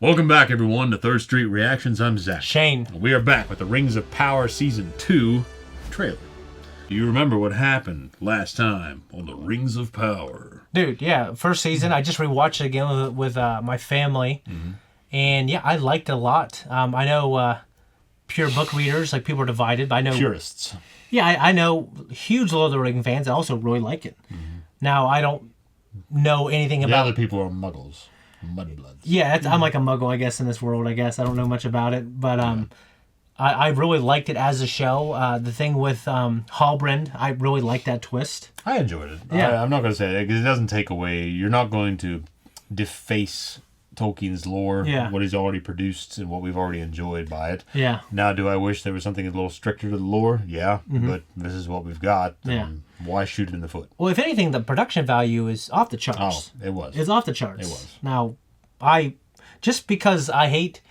Welcome back, everyone, to Third Street Reactions. I'm Zach. Shane. We are back with the Rings of Power Season 2 trailer. Do you remember what happened last time on the Rings of Power? Dude, yeah, first season. I just rewatched it again with my family. Mm-hmm. And yeah, I liked it a lot. I know pure book readers, like people are divided, but I know... Purists. Yeah, I know huge Lord of the Rings fans. I also really like it. Mm-hmm. Now, I don't know anything about... The other people are muggles. Mudbloods. Yeah, I'm like a muggle, I guess, in this world, I guess. I don't know much about it, but I really liked it as a show. The thing with Halbrand, I really liked that twist. I enjoyed it. Yeah. I'm not going to say it because it doesn't take away... You're not going to deface Tolkien's lore, what he's already produced and what we've already enjoyed by it. Yeah. Now, do I wish there was something a little stricter to the lore? Yeah, but this is what we've got. Yeah. Why shoot it in the foot? Well, if anything, the production value is off the charts. Oh, it was. It's off the charts. It was. Now, just because I hate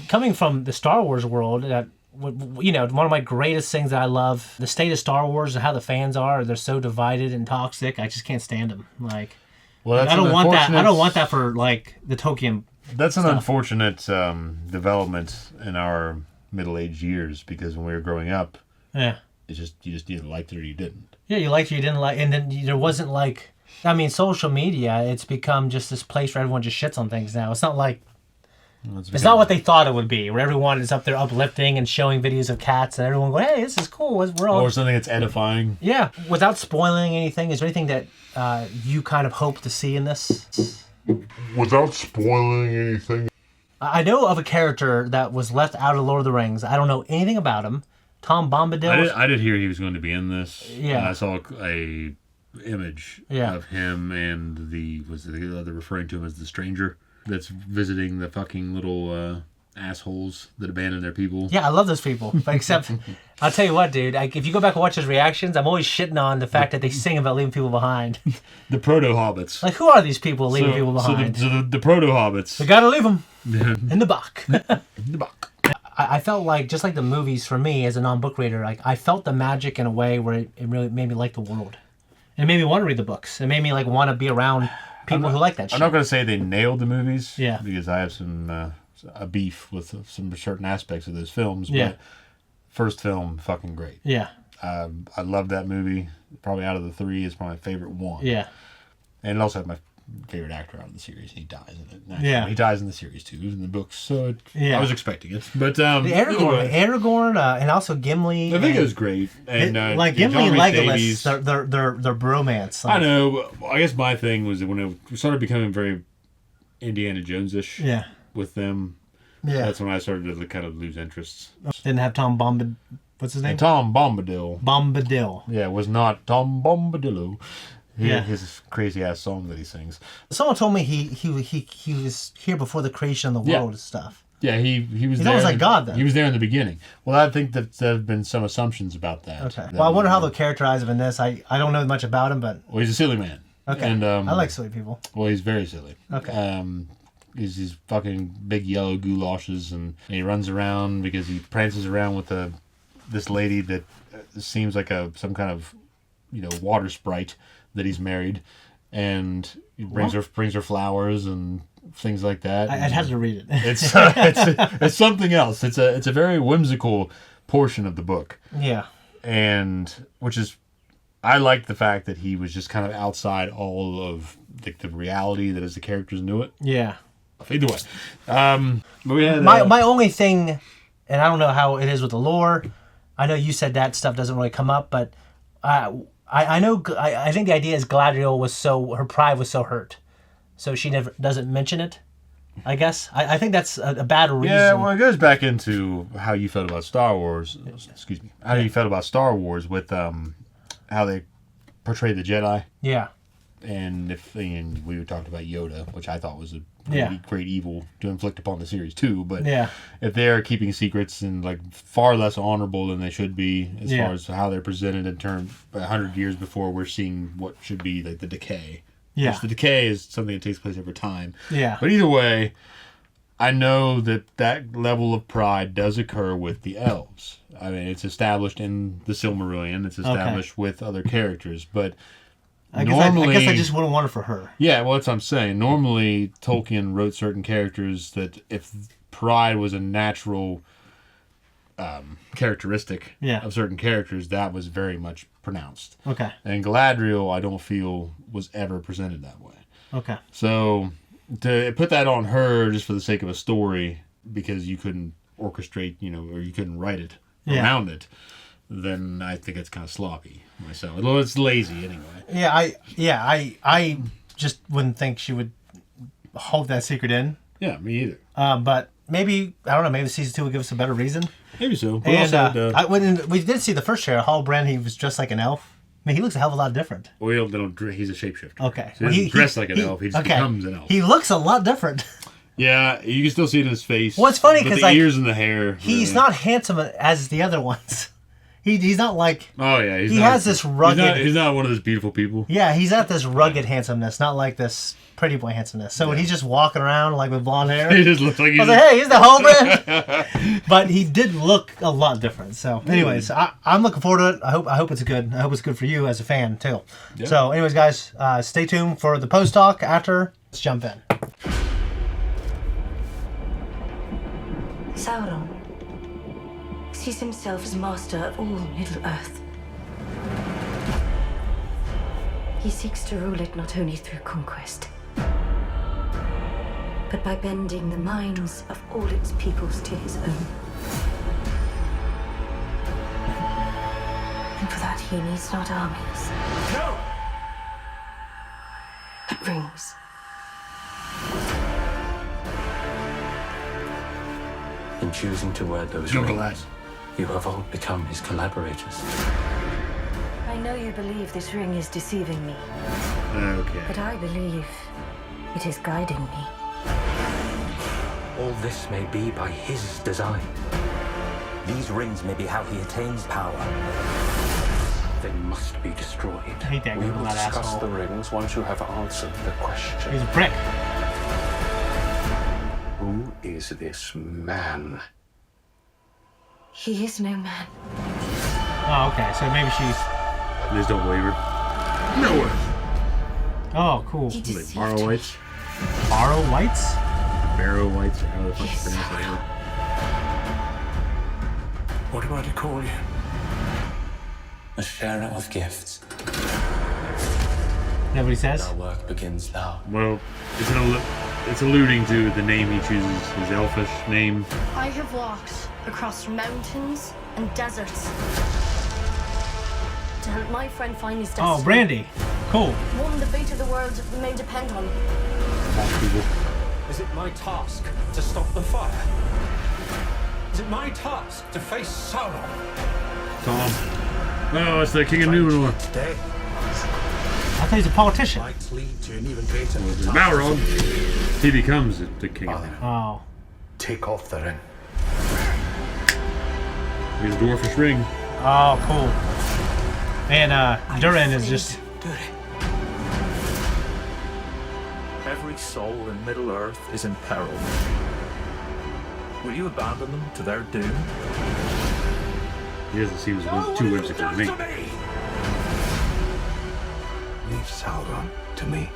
coming from the Star Wars world, that one of my greatest things that I love, the state of Star Wars and how the fans are. They're so divided and toxic. I just can't stand them. Like, well, I don't want that. I don't want that for like the Tolkien. That's an unfortunate development in our middle-aged years because when we were growing up, you just either liked it or you didn't. Yeah, you liked it, you didn't like, and then there wasn't like, I mean, social media. It's become just this place where everyone just shits on things now. It's not like, it's not what they thought it would be, where everyone is up there uplifting and showing videos of cats, and everyone going, "Hey, this is cool." We're all... Or something that's edifying. Yeah, without spoiling anything, is there anything that you kind of hope to see in this? Without spoiling anything. I know of a character that was left out of Lord of the Rings. I don't know anything about him. Tom Bombadil. I did hear he was going to be in this. Yeah. I saw a image of him and they're referring to him as the stranger that's visiting the fucking little assholes that abandon their people. Yeah, I love those people. But except, I'll tell you what, dude. If you go back and watch his reactions, I'm always shitting on the fact that they sing about leaving people behind. The proto-hobbits. Like, who are these people leaving people behind? So the proto-hobbits. We gotta leave them in the buck. In the buck. I felt like, just like the movies for me as a non-book reader, like I felt the magic in a way where it really made me like the world. It made me want to read the books. It made me like want to be around people who like that shit. I'm not going to say they nailed the movies. Yeah. Because I have some a beef with some certain aspects of those films. Yeah. But first film, fucking great. Yeah. I love that movie. Probably out of the three, it's my favorite one. Yeah. And it also had my favorite actor out of the series. He dies in it. Actually, yeah. He dies in the series too. He was in the books, so I was expecting it. But the Aragorn, and also Gimli. I think it was great. And like Gimli and Legolas, their bromance. Like, I know. I guess my thing was that when it started becoming very Indiana Jones-ish. Yeah. With them. Yeah. That's when I started to kind of lose interest. Didn't have Tom Bombadil. What's his name? And Tom Bombadil. Bombadil. Yeah, it was not Tom Bombadillo. His crazy ass song that he sings. Someone told me he was here before the creation of the world and stuff. Yeah, he was. He's there. almost like God then. He was there in the beginning. Well, I think that there have been some assumptions about that. Okay. Well, I wonder how they'll characterize him in this. I don't know much about him, but he's a silly man. Okay. And I like silly people. Well, he's very silly. Okay. He's these fucking big yellow goulashes, and he runs around because he prances around with this lady that seems like some kind of water sprite that he's married, and he brings her flowers and things like that. I'd have to read it. It's something else. It's a very whimsical portion of the book. Yeah. And which is, I like the fact that he was just kind of outside all of the reality that as the characters knew it. Yeah. Either way, but we had my only thing, and I don't know how it is with the lore. I know you said that stuff doesn't really come up, but I know. I think the idea is Galadriel her pride was so hurt, so she never doesn't mention it. I guess I think that's a bad reason. Yeah, well, it goes back into how you felt about Star Wars. Excuse me, how you felt about Star Wars with how they portrayed the Jedi. Yeah. And we talked about Yoda, which I thought was a great evil to inflict upon the series too. But if they're keeping secrets and like far less honorable than they should be, as far as how they're presented in terms 100 years before we're seeing what should be like the decay. Yeah, which the decay is something that takes place over time. Yeah, but either way, I know that level of pride does occur with the elves. I mean, it's established in the Silmarillion. It's established with other characters, but I guess I just wouldn't want it for her. Yeah, well, that's what I'm saying. Normally, Tolkien wrote certain characters that if pride was a natural characteristic of certain characters, that was very much pronounced. Okay. And Galadriel, I don't feel, was ever presented that way. Okay. So, to put that on her just for the sake of a story, because you couldn't orchestrate, or you couldn't write it around it, then I think it's kind of sloppy myself. Although it's lazy anyway. I just wouldn't think she would hold that secret in. Yeah, me either. But maybe, I don't know, maybe season 2 will give us a better reason. Maybe so. But And also, when we did see the first trailer, Halbrand, he was dressed like an elf. I mean, he looks a hell of a lot different. well, he's a shapeshifter. Okay. So he doesn't dress like an elf. He just becomes an elf. He looks a lot different. Yeah, you can still see it in his face. Well, it's funny but because the ears and the hair. He's not handsome as the other ones. He's not like. Oh yeah, he has this rugged. He's not one of those beautiful people. Yeah, he's got this rugged handsomeness, not like this pretty boy handsomeness. So when he's just walking around like with blonde hair, he just looks like I was like, hey, he's the Halbrand. But he did look a lot different. So, anyways, I'm looking forward to it. I hope it's good. I hope it's good for you as a fan too. Yeah. So, anyways, guys, stay tuned for the post talk after. Let's jump in. Sauron sees himself as master of all Middle-earth. He seeks to rule it not only through conquest, but by bending the minds of all its peoples to his own. And for that he needs not armies, but rings. In choosing to wear those rings, you have all become his collaborators. I know you believe this ring is deceiving me. Okay. But I believe it is guiding me. All this may be by his design. These rings may be how he attains power. They must be destroyed. I hate that We Google, will that discuss asshole. the rings once you have answered the question. He's a prick. Who is this man? He is no man. Oh, okay. So maybe she's. Just don't waver. No way. Oh, cool. He Like deceived Barrow me. Whites. Barrow Whites? Barrow Whites, or how the fuck you pronounce that word. What do I call you? A sharer of gifts. Is that what he says? Our work begins now. Well, it's alluding to the name he chooses, his elfish name. I have walked across mountains and deserts to help my friend find his destiny. Oh, Brandy. Cool. One the fate of the world may depend on. Is it my task to stop the fire? Is it my task to face Sauron? Tom. Oh, it's the King of Numenor. Today I thought he's a politician. might lead to an even greater Balrog. He becomes the King of Numenor. Oh. Take off the ring. He's a dwarfish ring. Oh, cool. And Durin is just. Every soul in Middle-earth is in peril. Will you abandon them to their doom? He doesn't seem too whimsical to me. Leave Sauron to me.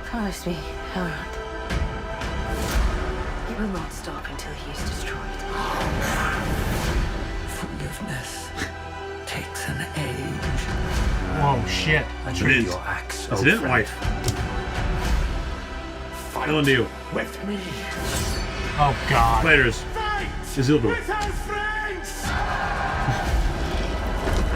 Promise me, Elrond. You will not stop until he is destroyed. Forgiveness takes an age. Whoa, shit. It is. Your axe, Is old it? friend. Wife. Fight Elendil. with me. Oh, God. Fighters. Isildur.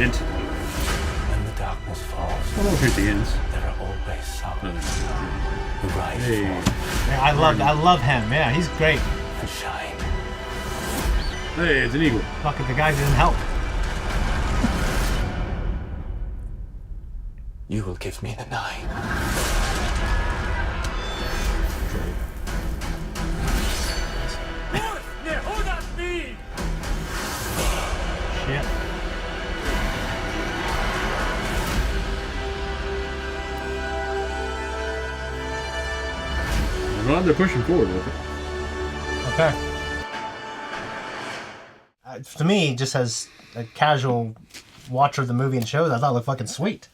Int. When the darkness falls, Oh, here the ends. there are always some who rise Hey. Yeah, I love him. Yeah, he's great. and shine. Hey, it's an eagle. Fucking the guy didn't help. You will give me the nine. Shit. I'm glad they're pushing forward with it. Okay. To me, just as a casual watcher of the movie and shows. I thought it looked fucking sweet.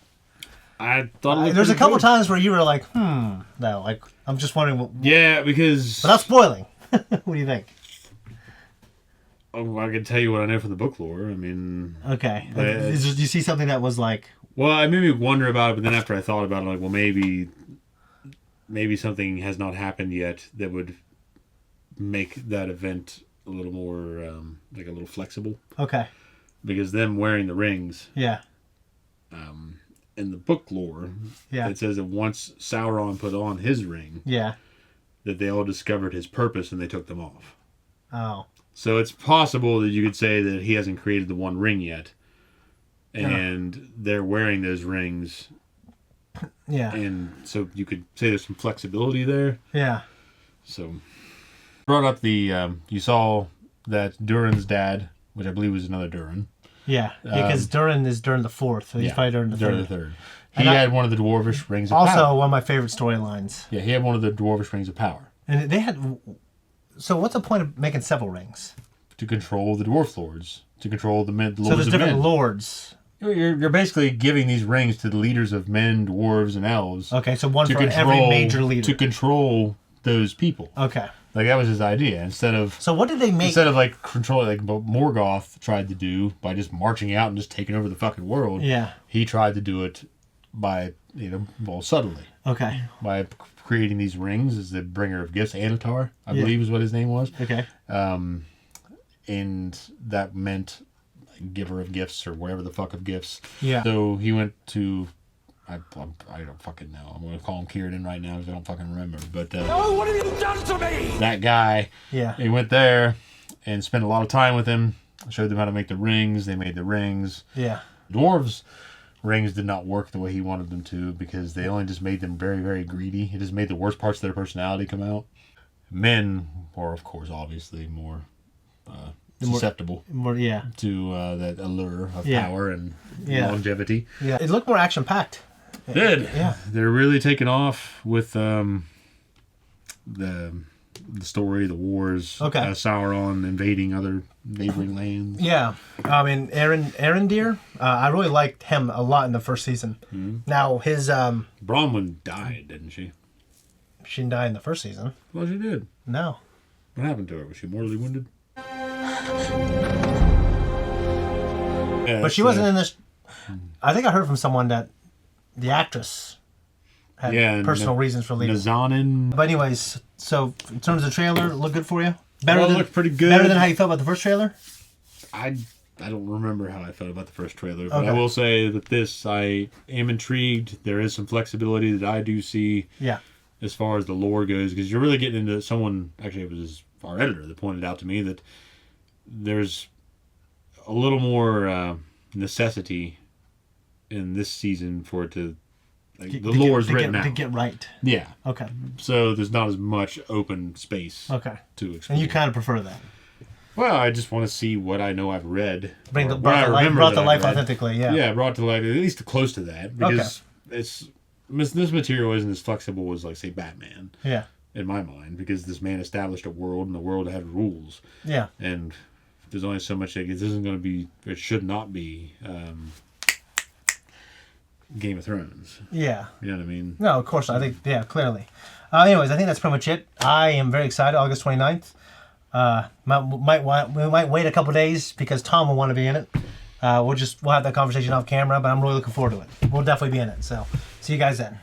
I thought it looked There's a pretty couple good. times where you were like, no, like I'm just wondering. Yeah, because Without spoiling, what do you think? Oh, I can tell you what I know from the book lore. I mean, Okay, But- did you see something that was like? well, it made me wonder about it, but then after I thought about it, like, well, maybe something has not happened yet that would make that event a little more, like a little flexible. Okay, Because them wearing the rings, yeah, in the book lore, yeah, it says that once Sauron put on his ring, yeah. that they all discovered his purpose and they took them off. Oh, So it's possible that you could say that he hasn't created the One Ring yet, and they're wearing those rings, yeah, and so you could say there's some flexibility there. yeah, So brought up the you saw that Durin's dad, which I believe was another Durin. yeah. Because Durin is during the fourth. So he's probably during the third. He And had one of the dwarvish rings of Also, power. one of my favorite storylines. Yeah, he had one of the dwarvish rings of power And they had. So what's the point of making several rings? to control the dwarf lords, to control the men. So Lords there's of different men. lords. You're basically giving these rings to the leaders of men, dwarves, and elves. Okay, so one to for every major leader. To control those people. Okay. Like that was his idea. Instead of So what did they make? like controlling, like what Morgoth tried to do by just marching out and just taking over the fucking world. Yeah. He tried to do it by subtly Okay. by creating these rings as the bringer of gifts. Anatar, I believe, is what his name was. Okay. And that meant giver of gifts or whatever the fuck of gifts. Yeah. So he went to, I don't fucking know. I'm going to call him Kieran right now because I don't fucking remember. But Oh, what have you done to me? that guy, Yeah. he went there and spent a lot of time with him. Showed them how to make the rings. They made the rings. Yeah. Dwarves' rings did not work the way he wanted them to because they only just made them very, very greedy. It just made the worst parts of their personality come out. Men were, of course, obviously more susceptible More. Yeah. to that allure of Yeah. power and Yeah. longevity. Yeah. It looked more action packed. Did. Yeah. They're really taking off with the story, the wars, Okay. Sauron invading other neighboring lands. Yeah. I mean, Arondir, I really liked him a lot in the first season. Mm-hmm. Now his Bronwyn died, didn't she? she didn't die in the first season. Well, she did. No. What happened to her? Was she mortally wounded? But she wasn't in this. I think I heard from someone that the actress had personal reasons for leaving. Nazanin. But anyways, so in terms of the trailer, look good for you? Well, it looked pretty good. Better than how you felt about the first trailer? I don't remember how I felt about the first trailer, but Okay. I will say that this, I am intrigued. There is some flexibility that I do see Yeah. as far as the lore goes, because you're really getting into someone, actually it was our editor that pointed out to me that there's a little more necessity in this season for it to, like, the lore's written out. To get right. Yeah. Okay. So there's not as much open space Okay. to explore. And you kind of prefer that. Well, I just want to see what I know I've read. Brought or to what I remember life that I've read. authentically, yeah. Yeah, brought to life, at least close to that. Because this material isn't as flexible as, like, say, Batman, Yeah. in my mind, because this man established a world, and the world had rules. Yeah. And there's only so much, like, this isn't going to be, it should not be Game of Thrones. Yeah. You know what I mean? No, of course. I think, yeah, clearly. Anyways, I think that's pretty much it. I am very excited. August 29th. We might wait a couple days because Tom will want to be in it. We'll have that conversation off camera, but I'm really looking forward to it. We'll definitely be in it. So, see you guys then.